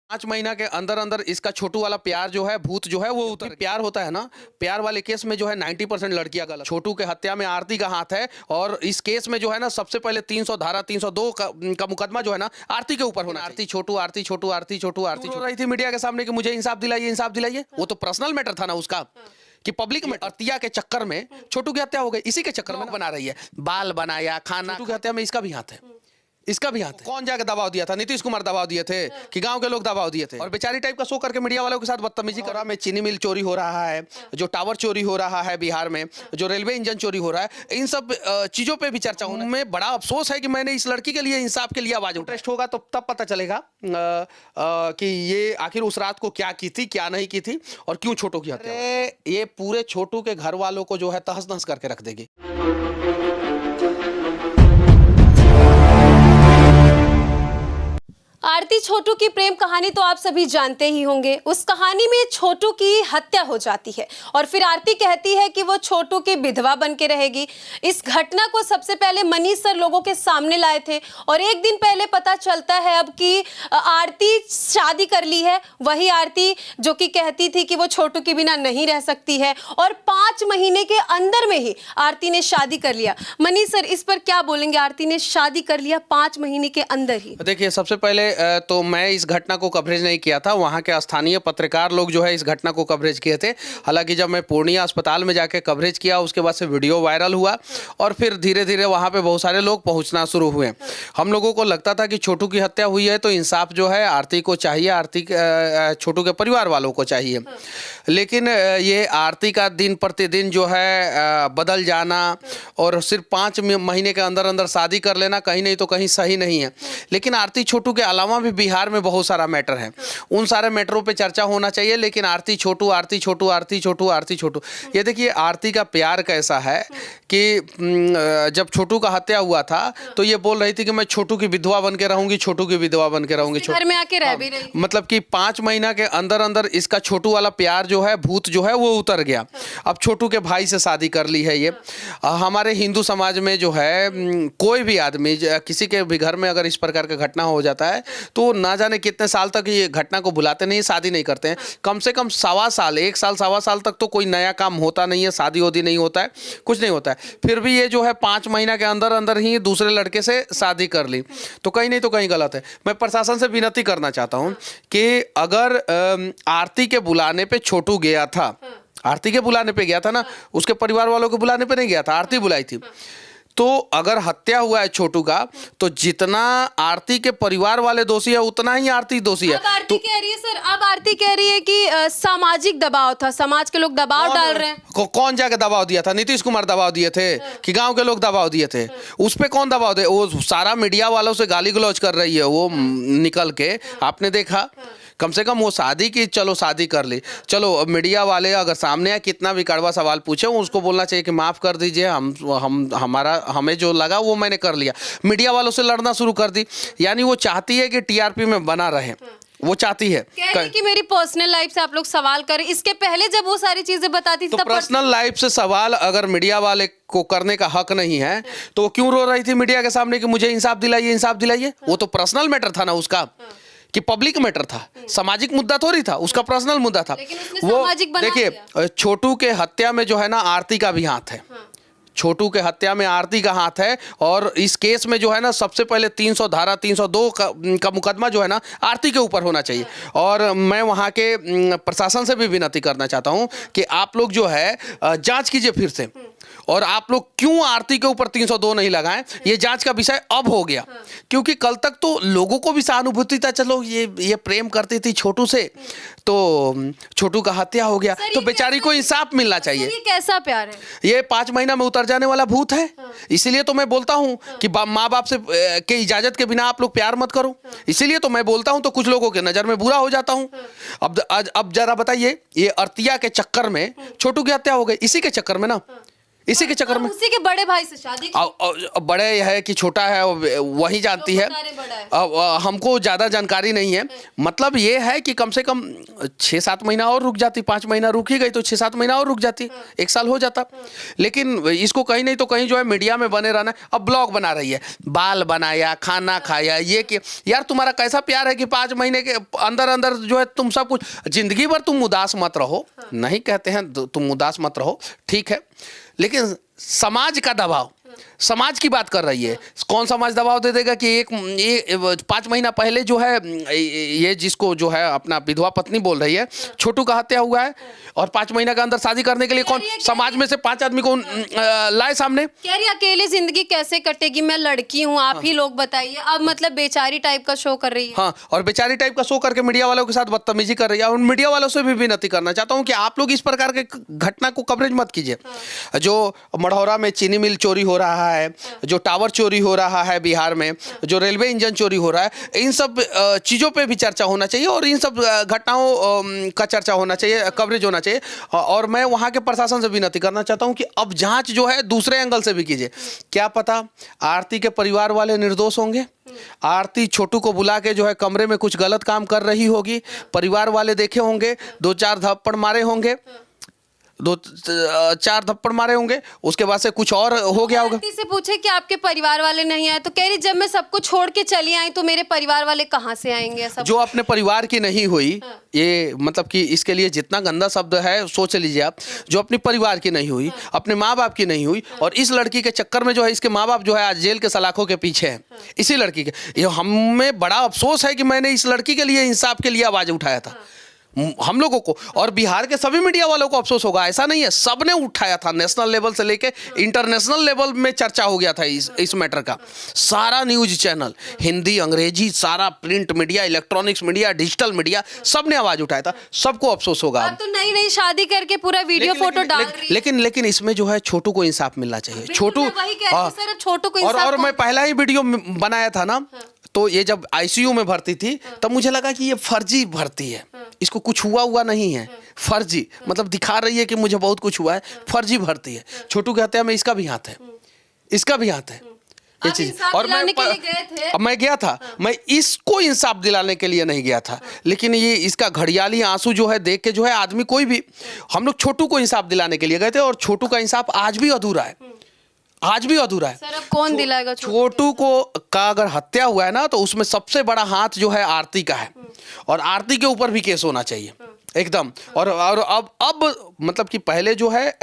5 महीना के अंदर अंदर इसका छोटू वाला प्यार जो है, भूत जो है वो उतर। प्यार होता है ना, प्यार वाले केस में जो है 90% लड़कियां गलत। छोटू के हत्या में आरती का हाथ है और इस केस में जो है ना सबसे पहले 300 धारा 302 का मुकदमा जो है ना आरती के ऊपर होना। आरती छोटू, आरती छोटू, आरती छोटू, आरती छोटू रही थी मीडिया के सामने कि मुझे इंसाफ दिलाइए, इंसाफ दिलाइए। वो तो पर्सनल मैटर था ना उसका, कि पब्लिक में अर्तिया के चक्कर में छोटू की हत्या हो गई। इसी के चक्कर में बना रही है, बाल बनाया, खाना। छोटू की हत्या में इसका भी हाथ है, इसका भी हाथ है। कौन जाके दबाव दिया था? नीतीश कुमार दबाव दिए थे कि गांव के लोग दबाव दिए थे? और बेचारी टाइप का शो करके मीडिया वालों के साथ बदतमीजी कर रहा है। चीनी मिल चोरी हो रहा है, जो टावर चोरी हो रहा है बिहार में, जो रेलवे इंजन चोरी हो रहा है, इन सब चीजों पे भी चर्चा होने में बड़ा अफसोस है कि मैंने इस लड़की के लिए, इंसाफ के लिए आवाज उठाई। टेस्ट होगा तो तब पता चलेगा कि ये आखिर उस रात को क्या की थी, क्या नहीं की थी और क्यों छोटू की हत्या। ये पूरे छोटू के घर वालों को जो है तहस नहस करके रख देगी। आरती छोटू की प्रेम कहानी तो आप सभी जानते ही होंगे। उस कहानी में छोटू की हत्या हो जाती है और फिर आरती कहती है कि वो छोटू की विधवा बन के रहेगी। इस घटना को सबसे पहले मनीष सर लोगों के सामने लाए थे और एक दिन पहले पता चलता है अब कि आरती शादी कर ली है। वही आरती जो कि कहती थी कि वो छोटू के बिना नहीं रह सकती है और 5 महीने के अंदर में ही आरती ने शादी कर लिया। मनीष सर इस पर क्या बोलेंगे? आरती ने शादी कर लिया 5 महीने के अंदर ही। देखिए, सबसे पहले तो मैं इस घटना को कवरेज नहीं किया था, वहाँ के स्थानीय पत्रकार लोग जो है इस घटना को कवरेज किए थे। हालांकि जब मैं पूर्णिया अस्पताल में जाके कवरेज किया, उसके बाद से वीडियो वायरल हुआ और फिर धीरे धीरे वहाँ पे बहुत सारे लोग पहुँचना शुरू हुए। हम लोगों को लगता था कि छोटू की हत्या हुई है तो इंसाफ जो है आरती को चाहिए, आरती छोटू के परिवार वालों को चाहिए। लेकिन ये आरती का दिन प्रतिदिन जो है बदल जाना और सिर्फ 5 महीने के अंदर अंदर शादी कर लेना कहीं नहीं तो कहीं सही नहीं है। लेकिन आरती छोटू के अलावा भी बिहार में बहुत सारा मैटर है, उन सारे मैटरों पे चर्चा होना चाहिए। लेकिन आरती छोटू, आरती छोटू, आरती छोटू, आरती छोटू, ये देखिए आरती का प्यार कैसा है कि जब छोटू का हत्या हुआ था तो ये बोल रही थी कि मैं छोटू की विधवा बन के रहूंगी, छोटू की विधवा बन के रहूंगी। घर में आके रह भी रही। मतलब कि 5 महीना के अंदर अंदर इसका छोटू वाला प्यार जो है, भूत जो है वो उतर गया। अब छोटू के भाई से शादी कर ली है ये। हमारे हिंदू समाज में जो है कोई भी आदमी किसी के भी घर में अगर इस प्रकार का घटना हो जाता है तो ना जाने कितने साल तक ये घटना को भुलाते नहीं, शादी नहीं करते हैं। कम से कम 1.25 साल, 1 साल 1.25 साल तक तो कोई नया काम होता नहीं है, शादी वादी नहीं होता है, कुछ नहीं होता है। फिर भी ये जो है 5 महीना के अंदर अंदर ही दूसरे लड़के से शादी कर ली, तो कहीं नहीं तो कहीं गलत है। मैं प्रशासन से विनती करना चाहता हूँ कि अगर आरती के बुलाने पे छोटू गया था, आरती के बुलाने पे गया था ना, उसके परिवार वालों के बुलाने पे नहीं गया था, आरती बुलाई थी, तो अगर हत्या हुआ है छोटू का तो जितना आरती के परिवार वाले दोषी है उतना ही आरती दोषी है। अब आरती कह रही है सर, अब आरती कह रही है कि सामाजिक दबाव था, समाज के लोग दबाव डाल रहे हैं। कौन जाके दबाव दिया था? नीतीश कुमार दबाव दिए थे कि गांव के लोग दबाव दिए थे? उस पे कौन दबाव दे? वो सारा मीडिया वालों से गाली गलौज कर रही है वो निकल के, आपने देखा? कम से कम वो शादी की, चलो शादी कर ली, चलो मीडिया वाले अगर सामने है कितना भी कड़वा सवाल पूछे उसको बोलना चाहिए कि माफ़ कर दीजिए, हमें जो लगा वो मैंने कर लिया। मीडिया वालों से लड़ना शुरू कर दी, यानी वो चाहती है कि टीआरपी में बना रहे, वो चाहती है कि मेरी पर्सनल लाइफ से आप लोग सवाल करें। इसके पहले जब वो सारी चीजें बताती थी तो पर्सनल लाइफ से सवाल अगर मीडिया वाले को करने का हक नहीं है तो वो क्यों रो रही थी मीडिया के सामने कि मुझे इंसाफ दिलाइए, इंसाफ दिलाइए? वो तो पर्सनल मैटर था ना उसका, कि पब्लिक मैटर था, सामाजिक मुद्दा थोड़ी था, उसका पर्सनल मुद्दा था। वो देखिए, छोटू के हत्या में जो है ना आरती का भी हाथ है, छोटू के हत्या में आरती का हाथ है और इस केस में जो है ना सबसे पहले 300 धारा 302 का मुकदमा जो है ना आरती के ऊपर होना चाहिए। और मैं वहाँ के प्रशासन से भी विनती करना चाहता हूँ कि आप लोग जो है जांच कीजिए फिर से, और आप लोग क्यों आरती के ऊपर 302 नहीं लगाएं, ये जांच का विषय अब हो गया। क्योंकि कल तक तो लोगों को भी सहानुभूति था, चलो ये प्रेम करती थी छोटू से, तो छोटू का हत्या हो गया तो बेचारी को इंसाफ मिलना चाहिए। ये कैसा प्यार है? ये 5 महीना में उतर जाने वाला भूत है। इसीलिए तो मैं बोलता हूँ कि माँ बाप से के इजाजत के बिना आप लोग प्यार मत करो। इसीलिए तो मैं बोलता हूँ, तो कुछ लोगों के नजर में बुरा हो जाता हूँ। अब जरा बताइए, ये अर्तिया के चक्कर में छोटू की हत्या हो गई, इसी के चक्कर में ना, इसी के चक्कर में उसी के बड़े भाई से शादी बड़े है कि छोटा है वही जानती है। अब हमको ज़्यादा जानकारी नहीं है। मतलब ये है कि कम से कम 6-7 महीना और रुक जाती, 5 महीना रुक ही गई तो 6-7 महीना और रुक जाती, 1 साल हो जाता। लेकिन इसको कहीं नहीं तो कहीं जो है मीडिया में बने रहना। अब ब्लॉग बना रही है, बाल बनाया, खाना खाया, ये कि यार तुम्हारा कैसा प्यार है कि 5 महीने के अंदर अंदर जो है तुम सब कुछ, जिंदगी भर तुम उदास मत रहो, नहीं कहते हैं तुम उदास मत रहो, ठीक है, लेकिन समाज का दबाव, समाज की बात कर रही है। कौन समाज दबाव दे देगा कि ये 5 महीना पहले जो है ये जिसको जो है अपना विधवा पत्नी बोल रही है, छोटू का हत्या हुआ है और 5 महीना के अंदर शादी करने के लिए कौन समाज में से 5 आदमी को लाए सामने। कह रही अकेले जिंदगी कैसे कटेगी, मैं लड़की हूँ, आप ही लोग बताइए। अब मतलब बेचारी टाइप का शो कर रही है। हाँ, और बेचारी टाइप का शो करके मीडिया वालों के साथ बदतमीजी कर रही है। और मीडिया वालों से भी विनती करना चाहता हूँ कि आप लोग इस प्रकार के घटना को कवरेज मत कीजिए। जो मढ़ौरा में चीनी मिल चोरी हो रहा है, जो टावर चोरी हो रहा है बिहार में, जो रेलवे इंजन चोरी हो रहा है, इन सब चीज़ों पे भी चर्चा होना चाहिए और इन सब घटनाओं का चर्चा होना चाहिए, कवरेज होना चाहिए। और मैं वहाँ के प्रशासन से विनती करना चाहता हूँ कि अब जांच जो है दूसरे एंगल से भी कीजिए। क्या पता आरती के परिवार वाले निर्दोष होंगे, आरती छोटू को बुला के जो है कमरे में कुछ गलत काम कर रही होगी, परिवार वाले देखे होंगे, 2-4 थप्पड़ मारे होंगे, 2-4 थप्पड़ मारे होंगे, उसके बाद से कुछ और हो गया होगा। आरती से पूछे कि आपके परिवार वाले नहीं आए तो कह रही जब मैं सबको छोड़ के चली आई तो मेरे परिवार वाले कहाँ से आएंगे। ऐसा जो अपने परिवार की नहीं हुई, ये मतलब कि इसके लिए जितना गंदा शब्द है सोच लीजिए आप, जो अपनी परिवार की नहीं हुई, अपने माँ बाप की नहीं हुई, और इस लड़की के चक्कर में जो है इसके माँ बाप जो है आज जेल के सलाखों के पीछे हैं, इसी लड़की के। ये हमें बड़ा अफसोस है कि मैंने इस लड़की के लिए, इंसाफ के लिए आवाज उठाया था, हम लोगों को, और बिहार के सभी मीडिया वालों को अफसोस होगा। ऐसा नहीं है, सबने उठाया था, नेशनल लेवल से लेके इंटरनेशनल लेवल में चर्चा हो गया था इस मैटर का। सारा न्यूज चैनल, हिंदी, अंग्रेजी, सारा print media, electronics media, digital media, सबने आवाज उठाया था। सबको अफसोस होगा। आप तो नई नई शादी करके पूरा वीडियो फोटो डाल रही है। लेकिन इसमें जो है छोटू को इंसाफ मिलना चाहिए। छोटू, छोटू को इंसाफ। और मैं पहला ही वीडियो बनाया था ना, तो ये जब आईसीयू में भर्ती थी तब मुझे लगा कि ये फर्जी भर्ती है, इसको कुछ हुआ नहीं है, फर्जी मतलब दिखा रही है कि मुझे बहुत कुछ हुआ है, फर्जी भर्ती है। छोटू की हत्या में इसका भी हाथ है, इसका भी हाथ है ये चीज। और मैं गया था, मैं इसको इंसाफ दिलाने के लिए नहीं गया था, लेकिन ये इसका घड़ियाली आंसू जो है देख के जो है आदमी, कोई भी, हम लोग छोटू को इंसाफ दिलाने के लिए गए थे और छोटू का इंसाफ आज भी अधूरा है, आज भी अधूरा है। सर अब कौन दिलाएगा छोटू को का अगर हत्या हुआ है ना तो उसमें सबसे बड़ा हाथ जो है आरती का है, और आरती के ऊपर भी केस होना चाहिए एकदम। और अब मतलब कि पहले जो है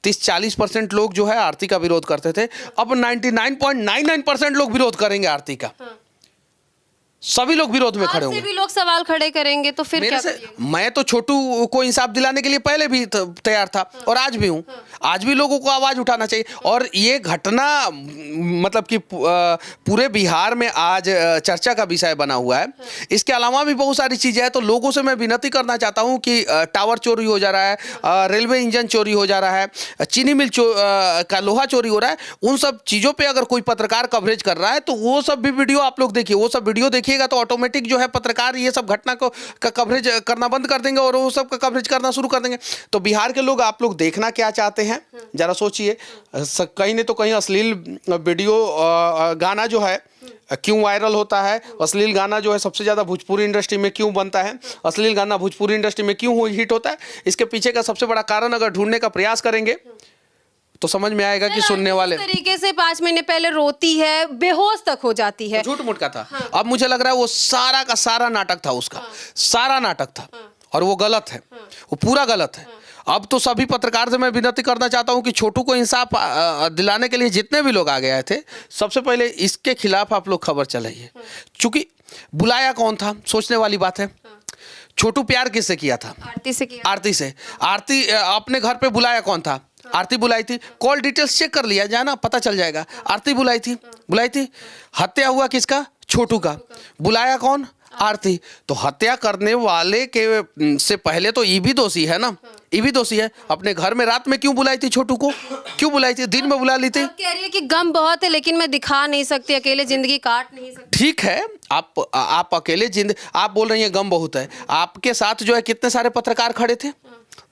30-40% लोग जो है आरती का विरोध करते थे, अब 99.99% लोग विरोध करेंगे आरती का। सभी लोग विरोध में खड़े होंगे, भी लोग सवाल खड़े करेंगे तो फिर क्या करिए? मैं तो छोटू को इंसाफ दिलाने के लिए पहले भी तैयार था और आज भी हूँ। आज भी लोगों को आवाज उठाना चाहिए। और ये घटना मतलब कि पूरे बिहार में आज चर्चा का विषय बना हुआ है। इसके अलावा भी बहुत सारी चीजें हैं, तो लोगों से मैं विनती करना चाहता हूँ कि टावर चोरी हो जा रहा है, रेलवे इंजन चोरी हो जा रहा है, चीनी मिल का लोहा चोरी हो रहा है, उन सब चीजों पर अगर कोई पत्रकार कवरेज कर रहा है तो वो सब भी वीडियो आप लोग देखिए। वो सब वीडियो देखिए तो ऑटोमेटिक जो है पत्रकार ये सब घटना को का कवरेज करना बंद कर देंगे और वो सब का कवरेज करना शुरू कर देंगे। तो बिहार के लोग, आप लोग देखना क्या चाहते हैं जरा सोचिए। कहीं नहीं तो कहीं अश्लील वीडियो गाना जो है क्यों वायरल होता है, अश्लील गाना जो है सबसे ज़्यादा भोजपुरी इंडस्ट्री में क्यों बनता है, अश्लील गाना भोजपुरी इंडस्ट्री में क्यों हिट होता है, इसके पीछे का सबसे बड़ा कारण अगर ढूंढने का प्रयास करेंगे तो समझ में आएगा कि सुनने वाले तरीके से 5 महीने पहले रोती है, बेहोश तक हो जाती है। झूठ मूठ का था। अब मुझे लग रहा है वो सारा का सारा नाटक था, उसका सारा नाटक था और वो गलत है, वो पूरा गलत है। अब तो सभी पत्रकार से मैं विनती करना चाहता हूं कि छोटू को इंसाफ दिलाने के लिए जितने भी लोग आगे आए थे, सबसे पहले इसके खिलाफ आप लोग खबर चलाइए। चूंकि बुलाया कौन था, सोचने वाली बात है। छोटू प्यार किससे किया था? आरती से किया। आरती से। आरती अपने घर पे बुलाया कौन था? आरती बुलाई थी। कॉल डिटेल्स चेक कर लिया जाए ना, पता चल जाएगा। आरती बुलाई थी। हत्या हुआ किसका? छोटू का। बुलाया कौन? आरती। तो हत्या करने वाले के से पहले तो ये भी दोषी है ना, ये भी दोषी है। अपने घर में रात में क्यों बुलाई थी छोटू को? क्यों बुलाई थी? दिन में बुला ली थी। कह रही है कि गम बहुत है लेकिन मैं दिखा नहीं सकती, अकेले जिंदगी काट नहीं सकती। ठीक है, आप अकेले आप बोल रही हैं गम बहुत है। आपके साथ जो है कितने सारे पत्रकार खड़े थे,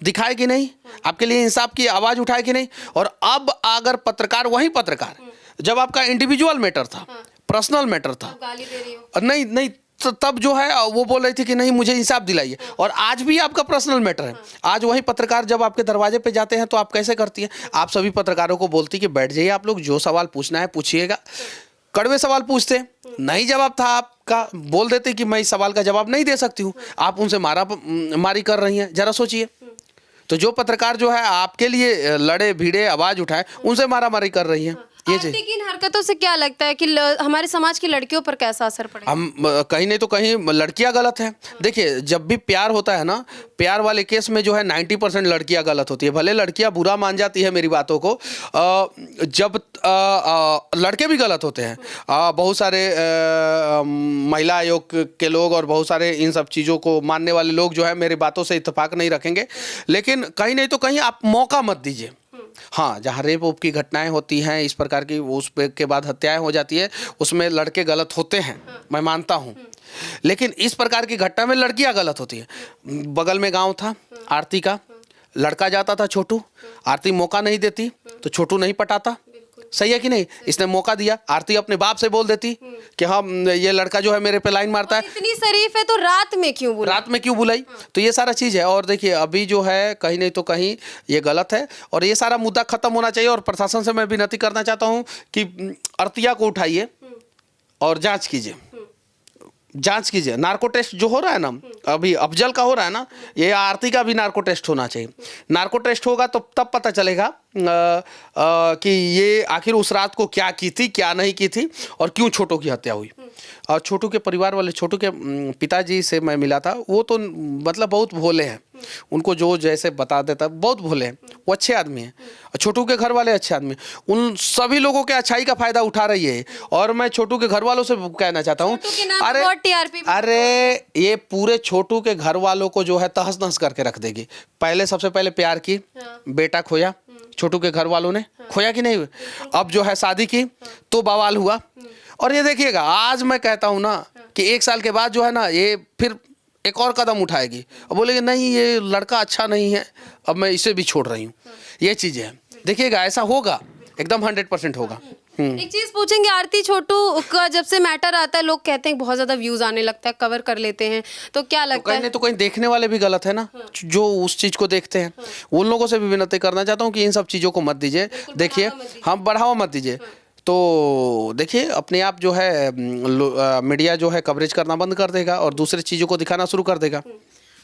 दिखाए कि नहीं, आपके लिए इंसाफ की आवाज उठाए कि नहीं। और अब अगर पत्रकार, वही पत्रकार जब आपका इंडिविजुअल मैटर था, पर्सनल मैटर था, गाली दे रही हो। नहीं नहीं, तो तब जो है वो बोल रही थी कि नहीं मुझे इंसाफ दिलाइए। और आज भी आपका पर्सनल मैटर है। आज वही पत्रकार जब आपके दरवाजे पे जाते हैं तो आप कैसे करती हैं? आप सभी पत्रकारों को बोलती कि बैठ जाइए, आप लोग जो सवाल पूछना है पूछिएगा। कड़वे सवाल पूछते, नहीं जवाब था आपका, बोल देते कि मैं इस सवाल का जवाब नहीं दे सकती हूँ। आप उनसे मारी कर रही हैं, जरा सोचिए। तो जो पत्रकार जो है आपके लिए लड़े भिड़े आवाज उठाए, उनसे मारामारी कर रही हैं। ये आरती की इन हरकतों से क्या लगता है कि हमारे समाज की लड़कियों पर कैसा असर पड़ेगा? हम कहीं नहीं तो कहीं लड़कियां गलत हैं। देखिए, जब भी प्यार होता है ना, प्यार वाले केस में जो है 90% लड़कियां गलत होती है। भले लड़कियां बुरा मान जाती है मेरी बातों को, जब लड़के भी गलत होते हैं। बहुत सारे महिला आयोग के लोग और बहुत सारे इन सब चीज़ों को मानने वाले लोग जो है मेरी बातों से इत्तेफाक नहीं रखेंगे, लेकिन कहीं नहीं तो कहीं आप मौका मत दीजिए। हाँ, जहाँ रेप वोप की घटनाएं होती हैं, इस प्रकार की, उस के बाद हत्याएं हो जाती है, उसमें लड़के गलत होते हैं, मैं मानता हूँ। लेकिन इस प्रकार की घटना में लड़कियां गलत होती है। बगल में गांव था आरती का, लड़का जाता था छोटू, आरती मौका नहीं देती तो छोटू नहीं पटाता। सही है कि नहीं? इसने मौका दिया, आरती अपने बाप से बोल देती कि हाँ ये लड़का जो है मेरे पे लाइन मारता है। इतनी शरीफ है तो रात में क्यों बुलाई? रात में क्यों बुलाई? तो ये सारा चीज़ है। और देखिए, अभी जो है कहीं नहीं तो कहीं ये गलत है और ये सारा मुद्दा खत्म होना चाहिए। और प्रशासन से मैं विनती करना चाहता हूँ कि अर्तिया को उठाइए और जांच कीजिए, जांच कीजिए। नार्को टेस्ट जो हो रहा है ना, अभी अफजल का हो रहा है ना, ये आरती का भी नार्को टेस्ट होना चाहिए। नार्को टेस्ट होगा तो तब पता चलेगा कि ये आखिर उस रात को क्या की थी, क्या नहीं की थी और क्यों छोटू की हत्या हुई। और छोटू के परिवार वाले, छोटू के पिताजी से मैं मिला था, वो तो मतलब बहुत भोले हैं। उनको जो जैसे बता देता, बहुत भोले हैं, वो अच्छे आदमी हैं। छोटू के घर वाले अच्छे आदमी, उन सभी लोगों के अच्छाई का फायदा उठा रही है। और मैं छोटू के घर वालों से कहना चाहता हूँ, अरे ये पूरे छोटू के घर वालों को जो है तहस नहस करके रख देगी। पहले सबसे पहले प्यार की, बेटा खोया, छोटू के घर वालों ने खोया कि नहीं? अब जो है शादी की तो बवाल हुआ। और ये देखिएगा, आज मैं कहता हूँ ना कि 1 साल के बाद जो है ना, ये फिर एक और कदम उठाएगी और बोलेगी नहीं ये लड़का अच्छा नहीं है, अब मैं इसे भी छोड़ रही हूँ। ये चीज़ें हैं, देखिएगा ऐसा होगा, एकदम 100% होगा। एक चीज पूछेंगे, आरती छोटू का जब से मैटर आता है लोग कहते हैं बहुत ज्यादा व्यूज आने लगता है, कवर कर लेते हैं, तो क्या लगता कहीं है? नहीं तो कहीं देखने वाले भी गलत है ना, जो उस चीज को देखते हैं। उन लोगों से भी विनती करना चाहता हूँ कि इन सब चीजों को मत दीजिए। देखिए, हम बढ़ावा मत दीजिए। तो देखिए, अपने आप जो है मीडिया जो है कवरेज करना बंद कर देगा और दूसरी चीज़ों को दिखाना शुरू कर देगा।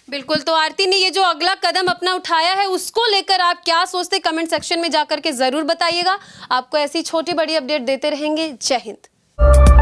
बिल्कुल। तो आरती ने ये जो अगला कदम अपना उठाया है, उसको लेकर आप क्या सोचते, कमेंट सेक्शन में जाकर के जरूर बताइएगा। आपको ऐसी छोटी बड़ी अपडेट देते रहेंगे। जय हिंद।